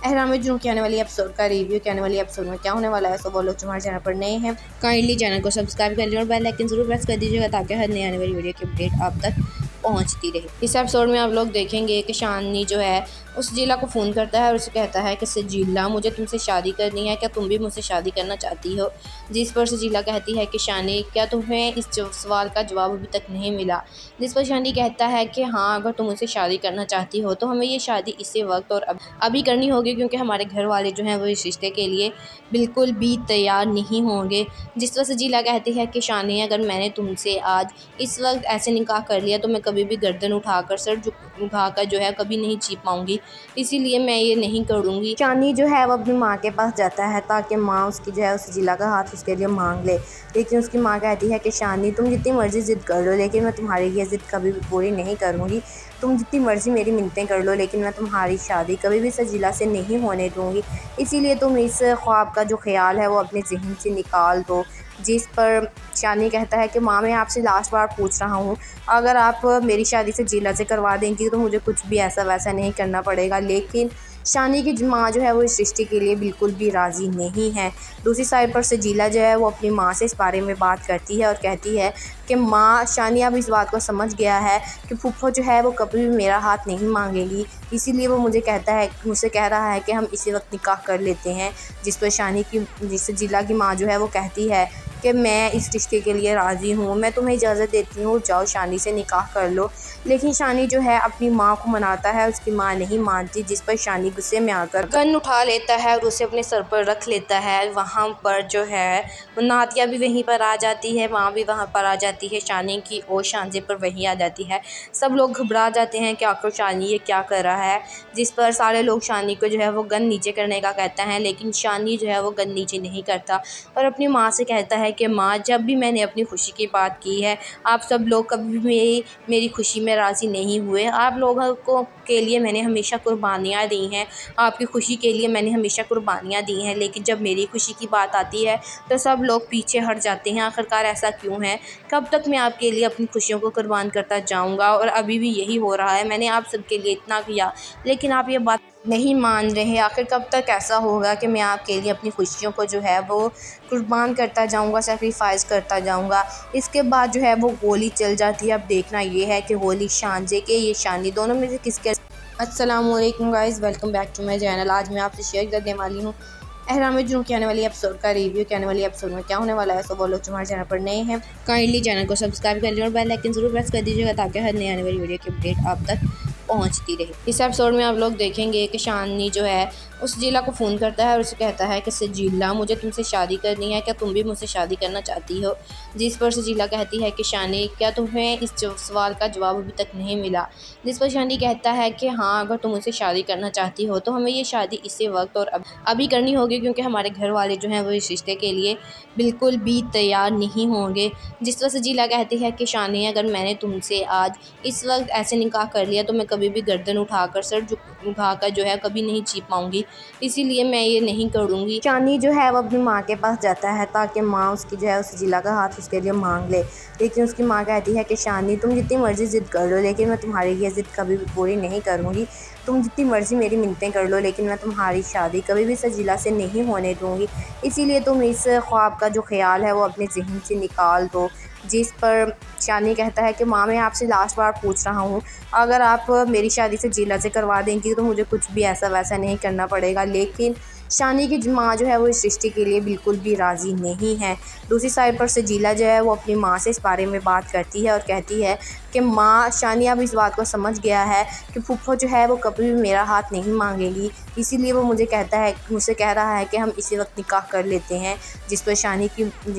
एहराम जुनून की आने वाली एपिसोड का रिव्यू के आने वाली एपिसोड में क्या होने वाला है, सो वो लोग हमारे चैनल पर नए हैं काइंडली चैनल को सब्सक्राइब कर लीजिए और बेल आइकन जरूर प्रेस कर दीजिएगा ताकि हर नई आने वाली वीडियो की अपडेट आप तक पहुंचती रहे। इस एपिसोड में आप लोग देखेंगे कि शानी जो है उस जीला को फ़ोन करता है और उसे कहता है कि सजीला मुझे तुमसे शादी करनी है, क्या तुम भी मुझसे शादी करना चाहती हो। जिस पर सजीला कहती है कि शानी क्या तुम्हें इस सवाल का जवाब अभी तक नहीं मिला। जिस पर शानी कहता है कि हाँ, अगर तुम मुझसे शादी करना चाहती हो तो हमें ये शादी इसी वक्त और अभी करनी होगी, क्योंकि हमारे घर वाले जो हैं वो इस रिश्ते के लिए बिल्कुल भी तैयार नहीं होंगे। जिस पर सजीला कहती है कि शानी अगर मैंने तुमसे आज इस वक्त ऐसे निकाह कर लिया तो मैं कभी भी गर्दन उठाकर सर उठाकर जो है कभी नहीं जी पाऊंगी, इसीलिए मैं ये नहीं करूँगी। शानी जो है वो अपनी माँ के पास जाता है ताकि माँ उसकी जो है उस जिला का हाथ उसके लिए मांग ले, लेकिन उसकी माँ कहती है कि शानी तुम जितनी मर्ज़ी ज़िद कर लो लेकिन मैं तुम्हारी ये ज़िद कभी भी पूरी नहीं करूँगी। तुम जितनी मर्ज़ी मेरी मिन्नतें कर लो लेकिन मैं तुम्हारी शादी कभी भी सजीला से नहीं होने दूँगी, इसीलिए तुम इस ख्वाब का जो ख्याल है वो अपने ज़हन से निकाल दो। जिस पर शानी कहता है कि माँ मैं आपसे लास्ट बार पूछ रहा हूँ, अगर आप मेरी शादी से जीला से करवा देंगी तो मुझे कुछ भी ऐसा वैसा नहीं करना पड़ेगा। लेकिन शानी की माँ जो है वो इस रिश्ते के लिए बिल्कुल भी राज़ी नहीं है। दूसरी साइड पर सजीला जो है वो अपनी माँ से इस बारे में बात करती है और कहती है कि माँ शानी अब इस बात को समझ गया है कि फूफो जो है वो कभी भी मेरा हाथ नहीं मांगेगी, इसीलिए वो मुझसे कह रहा है कि हम इसी वक्त निकाह कर लेते हैं। जिस पर सजीला की माँ जो है वो कहती है कि मैं इस रिश्ते के लिए राज़ी हूँ, मैं तुम्हें इजाज़त देती हूँ, जाओ शानी से निकाह कर लो। लेकिन शानी जो है अपनी माँ को मनाता है, उसकी माँ नहीं मानती। जिस पर शानी गुस्से में आकर गन उठा लेता है और उसे अपने सर पर रख लेता है। वहाँ पर जो है नादिया भी वहीं पर आ जाती है, माँ भी वहाँ पर आ जाती है, शानी की और शानजे पर वहीं आ जाती है। सब लोग घबरा जाते हैं कि आखिर शानी ये क्या कर रहा है। जिस पर सारे लोग शानी को जो है वो गन नीचे करने का कहता है, लेकिन शानी जो है वो गन नीचे नहीं करता और अपनी माँ से कहता है कि माँ जब भी मैंने अपनी खुशी की बात की है, आप सब लोग कभी भी मेरी खुशी में राज़ी नहीं हुए। आप लोगों को के लिए मैंने हमेशा कुर्बानियाँ दी हैं, आपकी खुशी के लिए मैंने हमेशा कुर्बानियाँ दी हैं, लेकिन जब मेरी खुशी की बात आती है तो सब लोग पीछे हट जाते हैं। आखिरकार ऐसा क्यों है? कब तक मैं आपके लिए अपनी खुशियों को कुर्बान करता जाऊँगा? और अभी भी यही हो रहा है। मैंने आप सबके लिए इतना किया लेकिन आप ये बात नहीं मान रहे। आखिर कब तक ऐसा होगा कि मैं आपके लिए अपनी खुशियों को जो है वो कुर्बान करता जाऊंगा, सेक्रीफाइस करता जाऊंगा। इसके बाद जो है वो गोली चल जाती है। अब देखना ये है कि गोली शानजे के ये शानी दोनों में से किसके। अस्सलामुअलैकुम guys, welcome back to my channel. आज मैं आपसे शेयर करने वाली हूँ एहराम जुनून की आने वाली एपिसोड का रिव्यू के आने वाली एपिसोड में क्या होने वाला है। सो वो लोग हमारे चैनल पर नए हैं काइंडली चैनल को सब्सक्राइब कर लीजिए और बेल आइकन जरूर प्रेस कर दीजिएगा ताकि हर नई आने वाली वीडियो की अपडेट आप तक पहुंचती रहे। इस एपिसोड में आप लोग देखेंगे कि शानी जो है उस जीला को फ़ोन करता है और उसे कहता है कि सजीला मुझे तुमसे शादी करनी है, क्या तुम भी मुझसे शादी करना चाहती हो। जिस पर सजीला कहती है कि शानी क्या तुम्हें इस सवाल का जवाब अभी तक नहीं मिला। जिस पर शानी कहता है कि हाँ, अगर तुम मुझसे शादी करना चाहती हो तो हमें ये शादी इसी वक्त और अभी करनी होगी, क्योंकि हमारे घर वाले जो हैं वो इस रिश्ते के लिए बिल्कुल भी तैयार नहीं होंगे। जिस पर सजीला कहती है कि शानी अगर मैंने तुमसे आज इस वक्त ऐसे निकाह कर लिया तो मैं कभी भी गर्दन उठाकर सर उठाकर जो है कभी नहीं जी पाऊंगी, इसीलिए मैं ये नहीं करूँगी। शानी जो है वो अपनी माँ के पास जाता है ताकि माँ उसकी जो है उस जिला का हाथ उसके लिए मांग ले, लेकिन उसकी माँ कहती है कि शानी तुम जितनी मर्ज़ी ज़िद कर लो लेकिन मैं तुम्हारी ये ज़िद कभी भी पूरी नहीं करूँगी। तुम जितनी मर्ज़ी मेरी मिन्नतें कर लो लेकिन मैं तुम्हारी शादी कभी भी सजीला से नहीं होने दूँगी, इसीलिए तुम इस ख्वाब का जो ख्याल है वो अपने ज़हन से निकाल दो। जिस पर शानी कहता है कि माँ मैं आपसे लास्ट बार पूछ रहा हूँ, अगर आप मेरी शादी से जीला से करवा देंगी तो मुझे कुछ भी ऐसा वैसा नहीं करना पड़ेगा। लेकिन शानी की माँ जो है वो इस रिश्ते के लिए बिल्कुल भी राज़ी नहीं है। दूसरी साइड पर सजीला जो है वो अपनी माँ से इस बारे में बात करती है और कहती है कि माँ शानी अब इस बात को समझ गया है कि फूफो जो है वो कभी भी मेरा हाथ नहीं मांगेगी, इसीलिए वो मुझसे कह रहा है कि हम इसी वक्त निकाह कर लेते हैं। जिस पर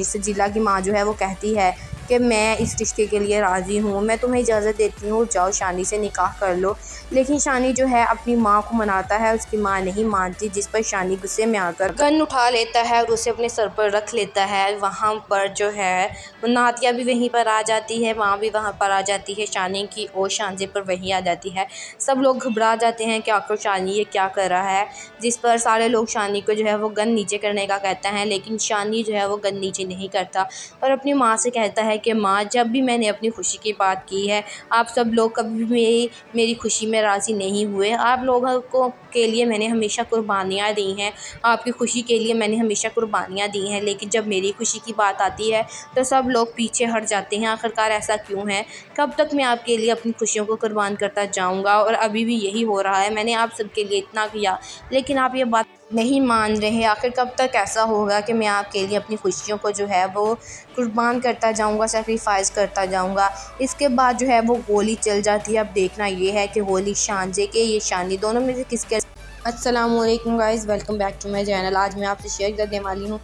सजीला की माँ जो है वो कहती है कि मैं इस रिश्ते के लिए राज़ी हूँ, मैं तुम्हें इजाज़त देती हूँ, जाओ शानी से निकाह कर लो। लेकिन शानी जो है अपनी माँ को मनाता है, उसकी माँ नहीं मानती। जिस पर शानी गुस्से में आकर गन उठा लेता है और उसे अपने सर पर रख लेता है। वहाँ पर जो है नादिया भी वहीं पर आ जाती है, माँ भी वहाँ पर आ जाती है, शानी की और शानजे पर वहीं आ जाती है। सब लोग घबरा जाते हैं कि आखिर शानी ये क्या कर रहा है। जिस पर सारे लोग शानी को जो है वो गन नीचे करने का कहता है, लेकिन शानी जो है वो गन नीचे नहीं करता और अपनी माँ से कहता है है कि माँ, जब भी मैंने अपनी खुशी की बात की है, आप सब लोग कभी भी मेरी खुशी में राज़ी नहीं हुए। आप लोगों को के लिए मैंने हमेशा कुर्बानियाँ दी हैं, आपकी खुशी के लिए मैंने हमेशा कुर्बानियाँ दी हैं, लेकिन जब मेरी खुशी की बात आती है तो सब लोग पीछे हट जाते हैं। आखिरकार ऐसा क्यों है? कब तक मैं आपके लिए अपनी खुशियों को कुर्बान करता जाऊँगा? और अभी भी यही हो रहा है। मैंने आप सबके लिए इतना किया, लेकिन आप ये बात नहीं मान रहे। आखिर कब तक ऐसा होगा कि मैं आपके लिए अपनी खुशियों को जो है वो कुर्बान करता जाऊँगा, सैक्रिफ़ाइस करता जाऊँगा। इसके बाद जो है वो गोली चल जाती है। अब देखना ये है कि गोली शानजे के ये शानी दोनों में से किसके। अस्सलामुअलैकुम guys, welcome back to my channel. आज मैं आपसे शेयर करने वाली हूँ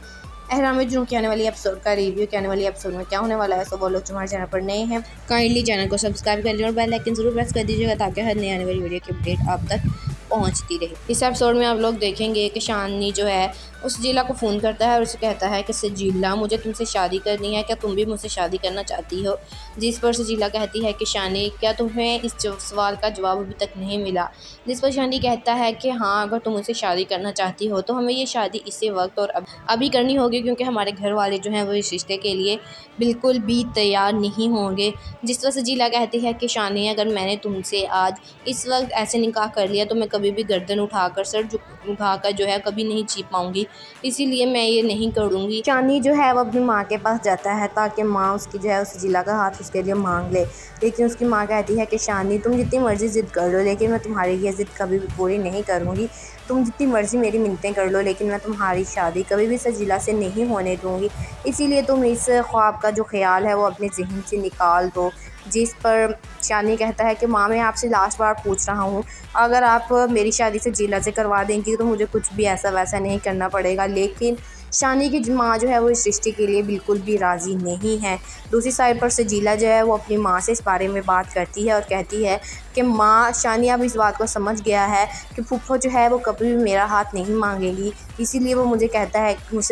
एहराम जुनून के आने वाली एपिसोड का रिव्यू। के आने वाली एपिसोड में क्या होने वाला है। सो वो लोग जो हमारे चैनल पर नए हैं, काइंडली चैनल को सब्सक्राइब कर लें और बेल आइकन ज़रूर प्रेस कर दीजिएगा ताकि हर नई आने वाली वीडियो की अपडेट आप तक पहुंचती रहे। इस एपिसोड में आप लोग देखेंगे कि शानी जो है उस सजीला को फ़ोन करता है और उसे कहता है कि सजीला, मुझे तुमसे शादी करनी है, क्या तुम भी मुझसे शादी करना चाहती हो? जिस पर सजीला कहती है कि शानी, क्या तुम्हें इस सवाल का जवाब अभी तक नहीं मिला? जिस पर शानी कहता है कि हाँ, अगर तुम मुझसे शादी करना चाहती हो तो हमें ये शादी इसी वक्त और अभी करनी होगी, क्योंकि हमारे घर वाले जो हैं वो इस रिश्ते के लिए बिल्कुल भी तैयार नहीं होंगे। जिस पर सजीला कहती है कि शानी, अगर मैंने तुमसे आज इस वक्त ऐसे निकाह कर लिया तो मैं कभी भी गर्दन उठाकर उठाकर जो है कभी नहीं जी पाऊंगी, इसीलिए मैं ये नहीं करूँगी। शानी जो है वो अपनी माँ के पास जाता है ताकि माँ उसकी जो है उस सजीला का हाथ उसके लिए मांग ले, लेकिन उसकी माँ कहती है कि शानी, तुम जितनी मर्ज़ी ज़िद कर लो, लेकिन मैं तुम्हारी ये ज़िद कभी भी पूरी नहीं करूँगी। तुम जितनी मर्ज़ी मेरी मिन्नतें कर लो, लेकिन मैं तुम्हारी शादी कभी भी सजीला से नहीं होने दूँगी। इसीलिए तुम इस ख्वाब का जो ख्याल है वो अपने ज़हन से निकाल दो। जिस पर शानी कहता है कि माँ, मैं आपसे लास्ट बार पूछ रहा हूँ, अगर आप मेरी शादी सजीला से करवा देंगी तो मुझे कुछ भी ऐसा वैसा नहीं करना पड़ेगा। लेकिन शानी की माँ जो है वो इस रिश्ते के लिए बिल्कुल भी राज़ी नहीं है। दूसरी साइड पर सजीला जो है वो अपनी माँ से इस बारे में बात करती है और कहती है कि माँ, शानी अब इस बात को समझ गया है कि फूफो जो है वो कभी भी मेरा हाथ नहीं मांगेगी, इसीलिए वो मुझसे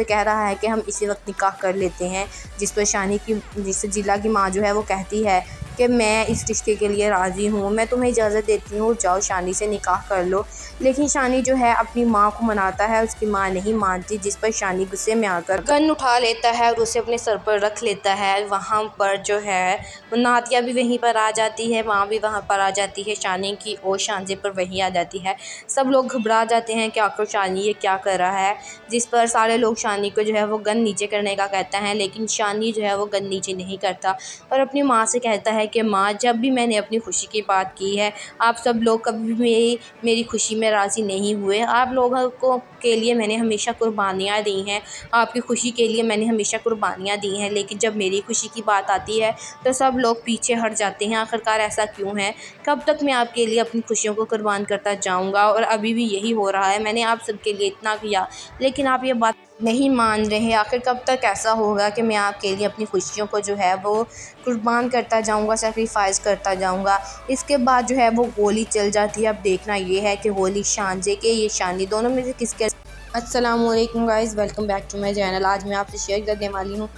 कह रहा है कि हम इसी वक्त निकाह कर लेते हैं। जिस पर सजीला की माँ जो है वो कहती है कि मैं इस रिश्ते के लिए राज़ी हूँ, मैं तुम्हें इजाज़त देती हूँ, जाओ शानी से निकाह कर लो। लेकिन शानी जो है अपनी माँ को मनाता है, उसकी माँ नहीं मानती। जिस पर शानी गुस्से में आकर गन उठा लेता है और उसे अपने सर पर रख लेता है। वहाँ पर जो है नातिया भी वहीं पर आ जाती है, माँ भी वहाँ पर आ जाती है, शानी की और शानजे पर वहीं आ जाती है। सब लोग घबरा जाते हैं कि आखिर शानी ये क्या कर रहा है। जिस पर सारे लोग शानी को जो है वो गन नीचे करने का कहता है, लेकिन शानी जो है वो गन नीचे नहीं करता और अपनी माँ से कहता है कि माँ, जब भी मैंने अपनी खुशी की बात की है, आप सब लोग कभी भी मेरी खुशी में राज़ी नहीं हुए। आप लोगों को के लिए मैंने हमेशा कुर्बानियाँ दी हैं, आपकी खुशी के लिए मैंने हमेशा कुर्बानियाँ दी हैं, लेकिन जब मेरी खुशी की बात आती है तो सब लोग पीछे हट जाते हैं। आखिरकार ऐसा क्यों है? कब तक मैं आपके लिए अपनी खुशियों को कुर्बान करता जाऊँगा? और अभी भी यही हो रहा है। मैंने आप सबके लिए इतना किया, लेकिन आप ये बात नहीं मान रहे। आखिर कब तक ऐसा होगा कि मैं आपके लिए अपनी खुशियों को जो है वो कुर्बान करता जाऊँगा, सैक्रिफ़ाइस करता जाऊँगा। इसके बाद जो है वो गोली चल जाती है। अब देखना ये है कि गोली शानजे के ये शानी दोनों में से किसके। अस्सलामुअलैकुम guys, welcome back to my channel. आज मैं आपसे शेयर करने वाली हूँ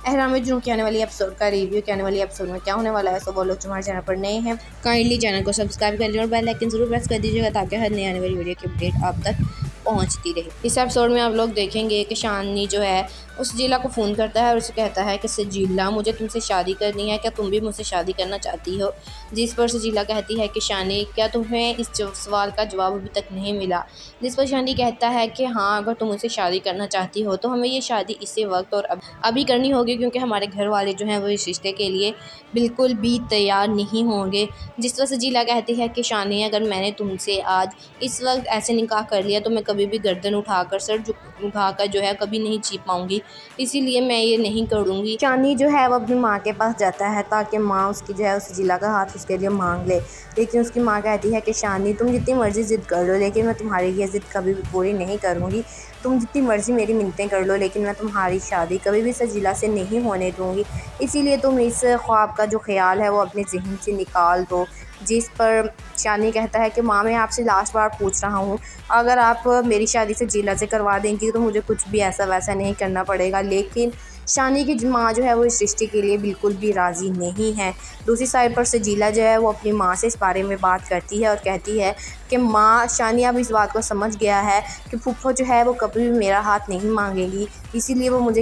एहराम जुनून के आने वाली एपिसोड का रिव्यू। के आने वाली एपिसोड में क्या होने वाला है। सो वो लोग जो हमारे चैनल पर नए हैं, काइंडली चैनल को सब्सक्राइब कर लें और बेल आइकन ज़रूर प्रेस कर दीजिएगा ताकि हर नई आने वाली वीडियो की अपडेट आप तक पहुंचती रहे। इस एपिसोड में आप लोग देखेंगे कि शानी जो है उस सजीला को फ़ोन करता है और उसे कहता है कि सजीला, मुझे तुमसे शादी करनी है, क्या तुम भी मुझसे शादी करना चाहती हो? जिस पर सजीला कहती है कि शानी, क्या तुम्हें इस सवाल का जवाब अभी तक नहीं मिला? जिस पर शानी कहता है कि हाँ, अगर तुम मुझसे शादी करना चाहती हो तो हमें ये शादी इसी वक्त और अभी करनी होगी, क्योंकि हमारे घर वाले जो हैं वो इस रिश्ते के लिए बिल्कुल भी तैयार नहीं होंगे। जिस पर सजीला कहती है कि शानी, अगर मैंने तुमसे आज इस वक्त ऐसे निकाह कर लिया तो मैं कभी भी गर्दन उठाकर जो है कभी नहीं जी पाऊंगी, इसीलिए मैं ये नहीं करूँगी। शानी जो है वो अपनी माँ के पास जाता है ताकि माँ उसकी जो है उस सजीला का हाथ उसके लिए मांग ले, लेकिन उसकी माँ कहती है कि शानी, तुम जितनी मर्ज़ी ज़िद कर लो, लेकिन मैं तुम्हारी ये ज़िद कभी भी पूरी नहीं करूँगी। तुम जितनी मर्ज़ी मेरी मिन्नतें कर लो, लेकिन मैं तुम्हारी शादी कभी भी सजीला से नहीं होने दूँगी। इसीलिए तुम इस ख्वाब का जो ख्याल है वो अपने ज़हन से निकाल दो। जिस पर शानी कहता है कि माँ, मैं आपसे लास्ट बार पूछ रहा हूँ, अगर आप मेरी शादी सजीला से करवा देंगी तो मुझे कुछ भी ऐसा वैसा नहीं करना पड़ेगा। लेकिन शानी की माँ जो है वो इस रिश्ते के लिए बिल्कुल भी राज़ी नहीं है। दूसरी साइड पर सजीला जो है वो अपनी माँ से इस बारे में बात करती है और कहती है कि माँ, शानी अब इस बात को समझ गया है कि फूफो जो है वो कभी भी मेरा हाथ नहीं मांगेगी, इसीलिए वो मुझसे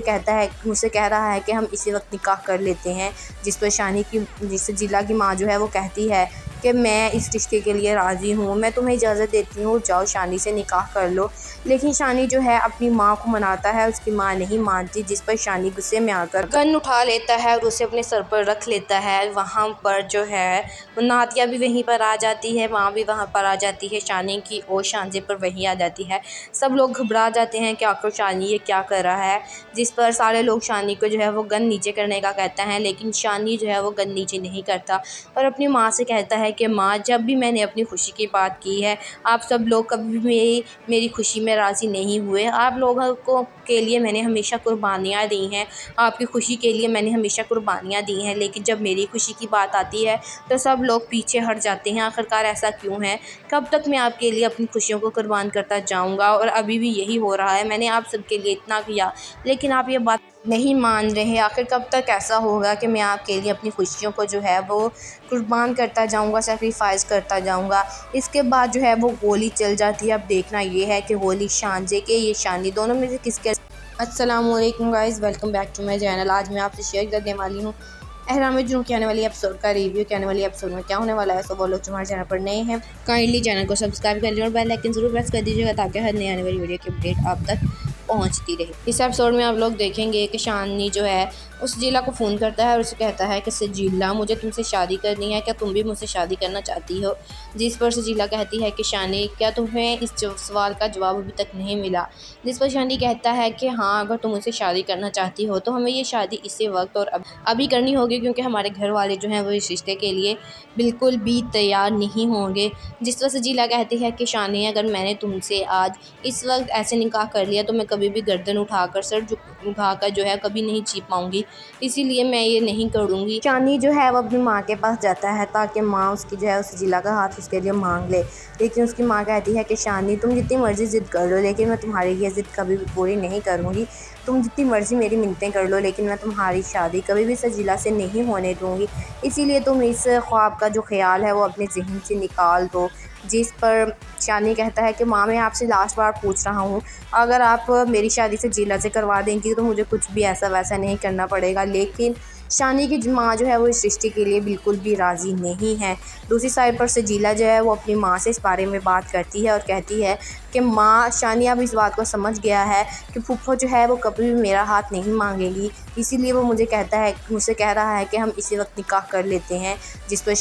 कह रहा है कि हम इसी वक्त निकाह कर लेते हैं। जिस पर सजीला की माँ जो है वो कहती है कि मैं इस रिश्ते के लिए राज़ी हूँ, मैं तुम्हें इजाज़त देती हूँ, जाओ शानी से निकाह कर लो। लेकिन शानी जो है अपनी माँ को मनाता है, उसकी माँ नहीं मानती, जिस पर शानी गुस्से में आकर गन उठा लेता है और उसे अपने सर पर रख लेता है। वहाँ पर जो है नादिया भी वहीं पर आ जाती है, माँ भी वहाँ पर आ जाती है, शानी की और शानजे पर वहीं आ जाती है। सब लोग घबरा जाते हैं कि आखिर शानी ये क्या कर रहा है, जिस पर सारे लोग शानी को जो है वो गन नीचे करने का कहता है, लेकिन शानी जो है वो गन नीचे नहीं करता और अपनी माँ से कहता है कि माँ, जब भी मैंने अपनी खुशी की बात की है, आप सब लोग कभी भी मेरी खुशी में राज़ी नहीं हुए। आप लोगों को के लिए मैंने हमेशा कुर्बानियाँ दी हैं, आपकी खुशी के लिए मैंने हमेशा कुर्बानियाँ दी हैं, लेकिन जब मेरी खुशी की बात आती है तो सब लोग पीछे हट जाते हैं। आखिरकार ऐसा क्यों है? कब तक मैं आपके लिए अपनी खुशियों को कुर्बान करता जाऊँगा? और अभी भी यही हो रहा है। मैंने आप सबके लिए इतना किया, लेकिन आप ये बात नहीं मान रहे। आखिर कब तक ऐसा होगा कि मैं आपके लिए अपनी खुशियों को जो है वो कुर्बान करता जाऊँगा, सैक्रिफाइस करता जाऊँगा। इसके बाद जो है वो गोली चल जाती है। अब देखना ये है कि गोली शानजे के ये शानी दोनों में से किसके। अस्सलामुअलैकुम guys, welcome back to my channel. आज मैं आपसे शेयर करने वाली हूँ एहराम जुनून के आने वाली एपिसोड का रिव्यू के आने वाली एपिसोड में क्या होने वाला है। सो वो लोग हमारे चैनल पर नए हैं, काइंडली चैनल को सब्सक्राइब कर लीजिए और बेल आइकन ज़रूर प्रेस कर दीजिएगा ताकि हर नई आने वाली वीडियो की अपडेट आप तक पहुंचती रहे। इस एपिसोड में आप लोग देखेंगे कि शानी जो है उस सजीला को फ़ोन करता है और उसे कहता है कि सजीला, मुझे तुमसे शादी करनी है, क्या तुम भी मुझसे शादी करना चाहती हो? जिस पर सजीला कहती है कि शानी, क्या तुम्हें इस सवाल का जवाब अभी तक नहीं मिला? जिस पर शानी कहता है कि हाँ, अगर तुम मुझसे शादी करना चाहती हो तो हमें ये शादी इसी वक्त और अभी करनी होगी, क्योंकि हमारे घर वाले जो हैं वो इस रिश्ते के लिए बिल्कुल भी तैयार नहीं होंगे। जिस पर सजीला कहती है कि शानी, अगर मैंने तुमसे आज इस वक्त ऐसे निकाह कर लिया तो मैं कभी भी गर्दन उठाकर उठाकर जो है कभी नहीं जी पाऊँगी, इसीलिए मैं ये नहीं करूँगी। शानी जो है वो अपनी माँ के पास जाता है ताकि माँ उसकी जो है उस सजीला का हाथ उसके लिए मांग ले, लेकिन उसकी माँ कहती है कि शानी, तुम जितनी मर्ज़ी ज़िद कर लो, लेकिन मैं तुम्हारी ये ज़िद कभी भी पूरी नहीं करूँगी। तुम जितनी मर्ज़ी मेरी मिन्नतें कर लो, लेकिन मैं तुम्हारी शादी कभी भी सजीला से नहीं होने दूँगी। इसीलिए तुम इस ख्वाब का जो ख़्याल है वो अपने ज़हन से निकाल दो। जिस पर शानी कहता है कि माँ, मैं आपसे लास्ट बार पूछ रहा हूँ, अगर आप मेरी शादी सजीला से करवा देंगी तो मुझे कुछ भी ऐसा वैसा नहीं करना पड़ेगा। लेकिन शानी की माँ जो है वो इस रिश्ते के लिए बिल्कुल भी राज़ी नहीं है। दूसरी साइड पर सजीला जो है वो अपनी माँ से इस बारे में बात करती है और कहती है कि माँ, शानी अब इस बात को समझ गया है कि फूफो जो है वो कभी भी मेरा हाथ नहीं मांगेगी, इसीलिए वो मुझसे कह रहा है कि हम इसी वक्त निकाह कर लेते हैं। जिस पर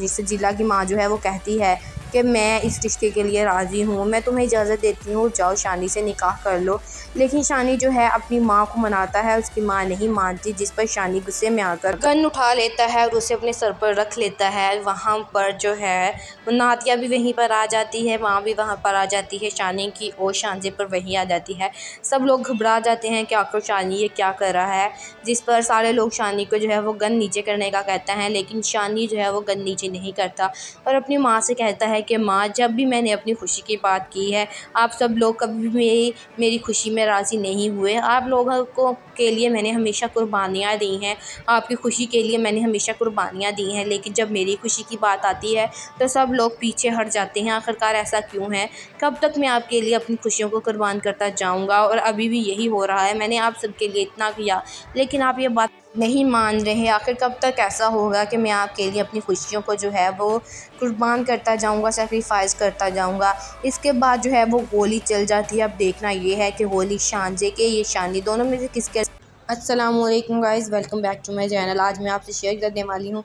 सजीला की माँ जो है वो कहती है कि मैं इस रिश्ते के लिए राज़ी हूँ, मैं तुम्हें इजाज़त देती हूँ, जाओ शानी से निकाह कर लो। लेकिन शानी जो है अपनी माँ को मनाता है, उसकी माँ नहीं मानती, जिस पर शानी गुस्से में आकर गन उठा लेता है और उसे अपने सर पर रख लेता है। वहाँ पर जो है नादिया भी वहीं पर आ जाती है, माँ भी वहाँ पर आ जाती है, शानी की और शानजे पर वहीं आ जाती है। सब लोग घबरा जाते हैं कि आखिर शानी ये क्या कर रहा है, जिस पर सारे लोग शानी को जो है वो गन नीचे करने का कहता है, लेकिन शानी जो है वो गन नीचे नहीं करता और अपनी माँ से कहता है कि माँ, जब भी मैंने अपनी खुशी की बात की है, आप सब लोग कभी भी मेरी खुशी में राज़ी नहीं हुए। आप लोगों को के लिए मैंने हमेशा कुर्बानियाँ दी हैं, आपकी खुशी के लिए मैंने हमेशा कुर्बानियाँ दी हैं, लेकिन जब मेरी खुशी की बात आती है तो सब लोग पीछे हट जाते हैं। आखिरकार ऐसा क्यों है? कब तक मैं आपके लिए अपनी खुशियों को कुर्बान करता जाऊँगा और अभी भी यही हो रहा है। मैंने आप सबके लिए इतना किया, लेकिन आप ये बात नहीं मान रहे। आखिर कब तक ऐसा होगा कि मैं आपके लिए अपनी खुशियों को जो है वो कुर्बान करता जाऊँगा, सैक्रिफाइस करता जाऊँगा। इसके बाद जो है वो गोली चल जाती है। अब देखना ये है कि गोली शानजे के ये शानी दोनों में से किसके। अस्सलामुअलैकुम guys, welcome back to my channel. आज मैं आपसे शेयर करने वाली हूँ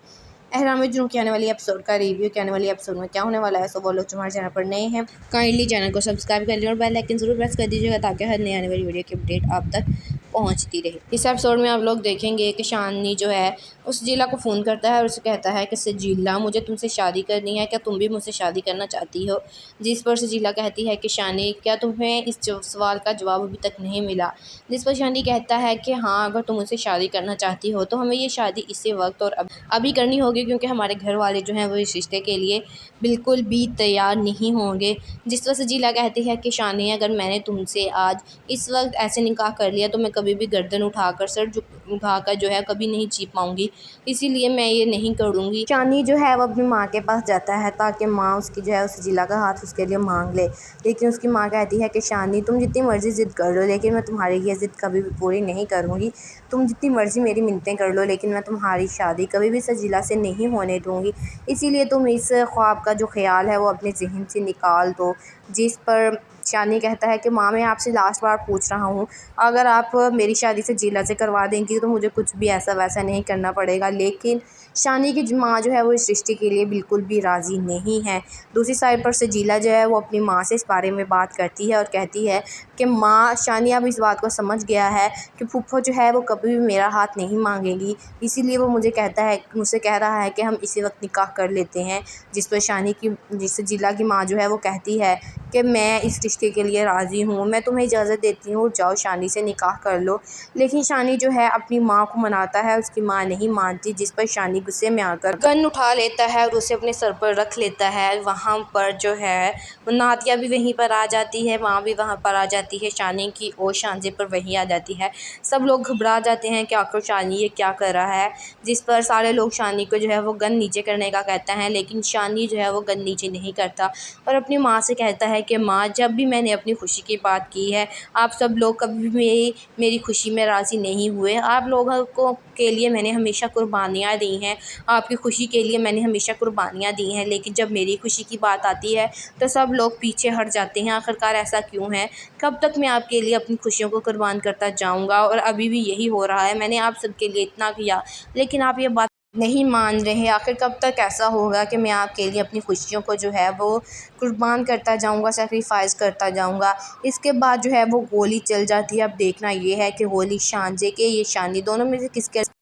एहराम जुनून के आने वाली एपिसोड का रिव्यू के आने वाली एपिसोड में क्या होने वाला है। सो वो लोग हमारे चैनल पर नए हैं, काइंडली चैनल को सब्सक्राइब कर लीजिए और बेल आइकन ज़रूर प्रेस कर दीजिएगा ताकि हर नई आने वाली वीडियो की अपडेट आप तक पहुंचती रहे। इस एपिसोड में आप लोग देखेंगे कि शानी जो है उस सजीला को फ़ोन करता है और उसे कहता है कि सजीला, मुझे तुमसे शादी करनी है, क्या तुम भी मुझसे शादी करना चाहती हो? जिस पर सजीला कहती है कि शानी, क्या तुम्हें इस सवाल का जवाब अभी तक नहीं मिला? जिस पर शानी कहता है कि हाँ, अगर तुम मुझसे शादी करना चाहती हो तो हमें ये शादी इसी वक्त और अभी करनी होगी, क्योंकि हमारे घर वाले जो हैं वो इस रिश्ते के लिए बिल्कुल भी तैयार नहीं होंगे। जिस वक्त सजीला कहती है कि शानी, अगर मैंने तुमसे आज इस वक्त ऐसे निकाह कर लिया तो मैं कभी भी गर्दन उठाकर, उठाकर जो है कभी नहीं जी पाऊँगी, इसीलिए मैं ये नहीं करूँगी। शानी जो है वो अपनी माँ के पास जाता है ताकि माँ उसकी जो है उस सजीला का हाथ उसके लिए मांग ले, लेकिन उसकी माँ कहती है कि शानी, तुम जितनी मर्ज़ी ज़िद कर लो लेकिन मैं तुम्हारी ये ज़िद कभी भी पूरी नहीं करूँगी। तुम जितनी मर्ज़ी मेरी मिन्नतें कर लो लेकिन मैं तुम्हारी शादी कभी भी सजीला से नहीं होने दूँगी। इसीलिए तुम इस ख्वाब का जो ख़्याल है वो अपने ज़हन से निकाल दो। जिस पर शानी कहता है कि माँ, मैं आपसे लास्ट बार पूछ रहा हूँ, अगर आप मेरी शादी सजीला से करवा देंगी तो मुझे कुछ भी ऐसा वैसा नहीं करना पड़ेगा। लेकिन शानी की माँ जो है वो इस रिश्ते के लिए बिल्कुल भी राज़ी नहीं है। दूसरी साइड पर सजीला जो है वो अपनी माँ से इस बारे में बात करती है और कहती है कि माँ, शानी अब इस बात को समझ गया है कि फूफो जो है वो कभी भी मेरा हाथ नहीं मांगेगी, इसीलिए वो मुझसे कह रहा है कि हम इसी वक्त निकाह कर लेते हैं। जिस पर सजीला की माँ जो है वो कहती है कि मैं इस रिश्ते के लिए राज़ी हूँ, मैं तुम्हें इजाज़त देती हूँ, जाओ शानी से निकाह कर लो। लेकिन शानी जो है अपनी माँ को मनाता है, उसकी माँ नहीं मानती, जिस पर शानी गुस्से में आकर गन उठा लेता है और उसे अपने सर पर रख लेता है। वहाँ पर जो है नादिया भी वहीं पर आ जाती है, माँ भी वहाँ पर आ जाती है, शानी की और शानजे पर वहीं आ जाती है। सब लोग घबरा जाते हैं कि आखिर शानी ये क्या कर रहा है। जिस पर सारे लोग शानी को जो है वो गन नीचे करने का कहते हैं, लेकिन शानी जो है वो गन नीचे नहीं करता और अपनी माँ से कहता है कि माँ, जब भी मैंने अपनी खुशी की बात की है, आप सब लोग कभी भी मेरी खुशी में राज़ी नहीं हुए। आप लोगों को के लिए मैंने हमेशा कुर्बानियाँ दी हैं, आपकी खुशी के लिए मैंने हमेशा कुर्बानियाँ दी हैं, लेकिन जब मेरी खुशी की बात आती है तो सब लोग पीछे हट जाते हैं। आखिरकार ऐसा क्यों है? कब तक मैं आपके लिए अपनी खुशियों को कुर्बान करता जाऊँगा? और अभी भी यही हो रहा है। मैंने आप सबके लिए इतना किया, लेकिन आप ये बात नहीं मान रहे। आखिर कब तक ऐसा होगा कि मैं आपके लिए अपनी खुशियों को जो है वो कुर्बान करता जाऊँगा, सैक्रिफाइस करता जाऊँगा। इसके बाद जो है वो गोली चल जाती है। अब देखना ये है कि गोली शानजे के या शानी, दोनों में से किसके